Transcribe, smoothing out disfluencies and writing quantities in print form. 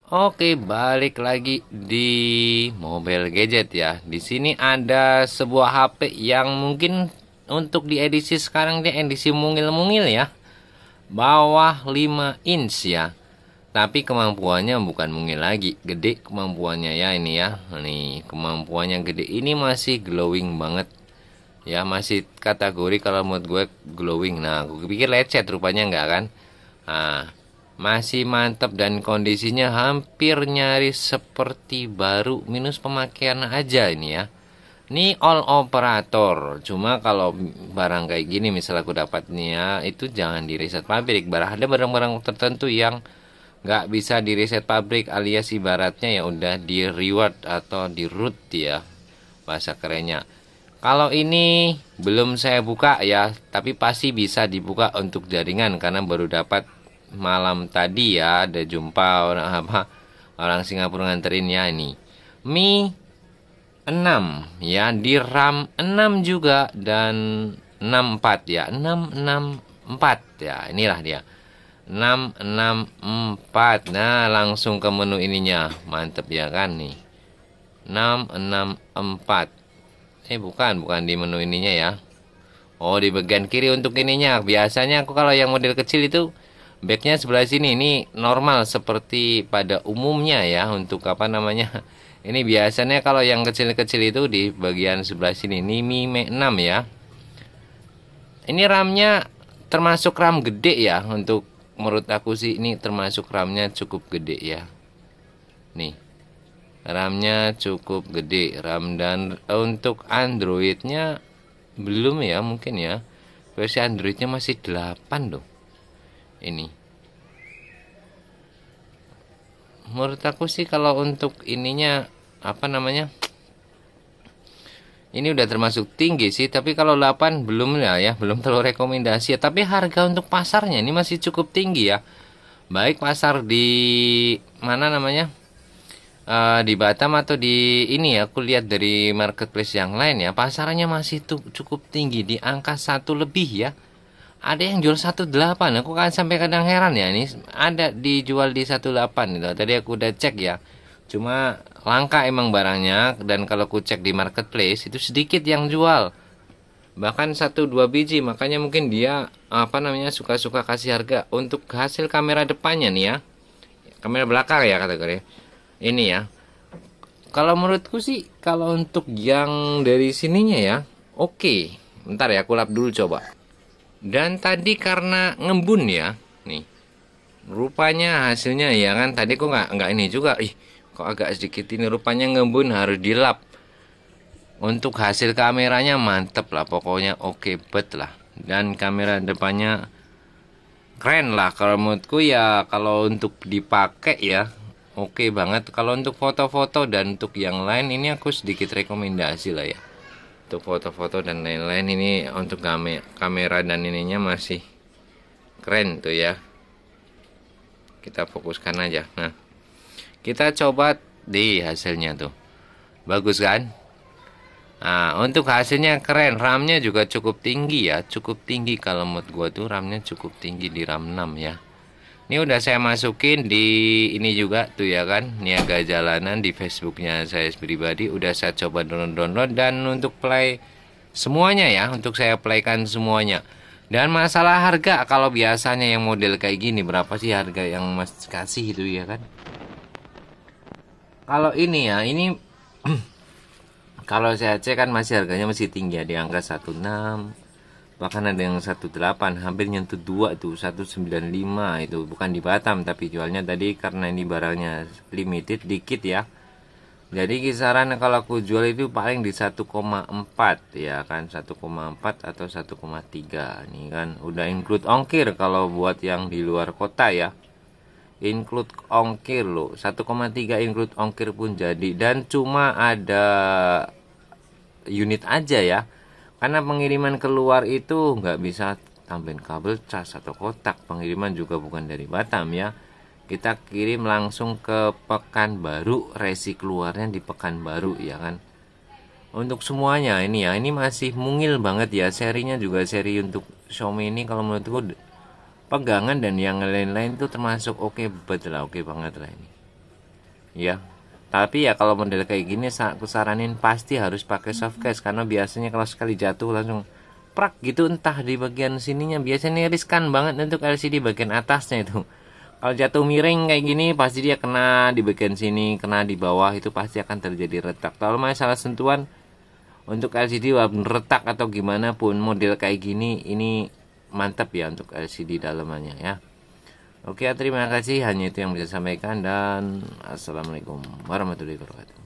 Oke, balik lagi di Mobile Gadget ya. Di sini ada sebuah HP yang mungkin untuk di edisi sekarang dia edisi mungil-mungil ya. Bawah 5 inch ya. Tapi kemampuannya bukan mungil lagi, gede kemampuannya ya ini ya. Nih, kemampuannya gede. Ini masih glowing banget. Ya, masih kategori kalau menurut gue glowing. Nah, gue pikir lecet rupanya enggak kan. Nah, masih mantap dan kondisinya hampir nyaris seperti baru minus pemakaian aja ini ya. Ini all operator. Cuma kalau barang kayak gini misalnya aku dapatnya itu jangan di reset pabrik. Ada barang-barang tertentu yang nggak bisa di reset pabrik alias ibaratnya ya udah di reward atau di root ya bahasa kerennya. Kalau ini belum saya buka ya, tapi pasti bisa dibuka untuk jaringan karena baru dapat malam tadi ya, ada jumpa orang Singapura nganterin ya ini. Mi 6 ya, di RAM 6 juga dan 64 ya, 664 ya, inilah dia. 664. Nah, langsung ke menu ininya. Mantep ya kan nih. 664. Bukan di menu ininya ya. Oh, di bagian kiri untuk ininya. Biasanya aku kalau yang model kecil itu backnya sebelah sini. Ini normal seperti pada umumnya ya. Untuk apa namanya? Ini biasanya kalau yang kecil-kecil itu di bagian sebelah sini. Ini Mi 6 ya. Ini RAM-nya termasuk RAM gede ya. Untuk menurut aku sih ini termasuk RAM-nya cukup gede ya. Nih. RAM-nya cukup gede, RAM dan untuk Android-nya belum ya mungkin ya. Versi Android-nya masih 8 loh. Ini. Menurut aku sih kalau untuk ininya apa namanya? Ini udah termasuk tinggi sih, tapi kalau 8 belum ya, belum terlalu rekomendasi ya. Tapi harga untuk pasarnya ini masih cukup tinggi ya. Baik pasar di mana namanya? Di Batam atau di ini ya, aku lihat dari marketplace yang lain ya, pasarannya masih tuh cukup tinggi di angka 1 lebih ya. Ada yang jual 1,8. Aku kan sampai kadang heran ya, ini ada dijual di 1,8 gitu. Tadi aku udah cek ya. Cuma langka emang barangnya, dan kalau aku cek di marketplace itu sedikit yang jual. Bahkan 1-2 biji, makanya mungkin dia apa namanya suka-suka kasih harga untuk hasil kamera depannya nih ya. Kamera belakang ya kategori. Ini ya. Kalau menurutku sih kalau untuk yang dari sininya ya, oke. Bentar ya, aku lap dulu coba. Dan tadi karena ngembun ya, nih. Rupanya hasilnya ya kan tadi kok nggak ini juga. Kok agak sedikit ini rupanya ngembun harus dilap. Untuk hasil kameranya mantep lah, pokoknya oke bet lah. Dan kamera depannya keren lah kalau menurutku ya, kalau untuk dipakai ya oke banget. Kalau untuk foto-foto dan untuk yang lain ini aku sedikit rekomendasi lah ya. Untuk foto-foto dan lain-lain ini untuk kamera dan ininya masih keren tuh ya. Kita fokuskan aja. Nah, kita coba di hasilnya tuh. Bagus kan? Nah, untuk hasilnya keren. RAM-nya juga cukup tinggi ya. Cukup tinggi kalau menurut gua tuh RAM-nya cukup tinggi di RAM 6 ya. Ini udah saya masukin di ini juga tuh ya kan, Niaga Jalanan di Facebooknya saya pribadi. Udah saya coba download dan untuk play semuanya ya, untuk saya playkan semuanya. Dan masalah harga, kalau biasanya yang model kayak gini berapa sih harga yang Mas kasih itu ya kan? Kalau ini ya, ini kalau saya cek kan masih harganya masih tinggi ya, di angka 16. Bahkan ada yang 18, hampir nyentuh 2 tuh, 195 itu. Bukan di Batam tapi jualnya tadi karena ini barangnya limited dikit ya. Jadi kisaran kalau aku jual itu paling di 1,4 ya kan, 1,4 atau 1,3. Nih kan udah include ongkir kalau buat yang di luar kota ya. Include ongkir loh, 1,3 include ongkir pun jadi, dan cuma ada unit aja ya. Karena pengiriman keluar itu nggak bisa tambahin kabel cas atau kotak. Pengiriman juga bukan dari Batam ya. Kita kirim langsung ke Pekanbaru. Resi keluarnya di Pekanbaru ya kan. Untuk semuanya ini ya, ini masih mungil banget ya. Serinya juga seri untuk Xiaomi ini kalau menurutku pegangan dan yang lain-lain itu termasuk oke, betul lah, oke banget lah ini. ya. Tapi ya kalau model kayak gini aku saranin pasti harus pakai soft case, karena biasanya kalau sekali jatuh langsung prak gitu, entah di bagian sininya. Biasanya riskan banget untuk LCD bagian atasnya itu. Kalau jatuh miring kayak gini pasti dia kena di bagian sini, kena di bawah, itu pasti akan terjadi retak. Kalau masalah sentuhan untuk LCD walaupun retak atau gimana pun model kayak gini, ini mantap ya untuk LCD dalamannya ya. Oke, terima kasih, hanya itu yang bisa saya sampaikan, dan assalamualaikum warahmatullahi wabarakatuh.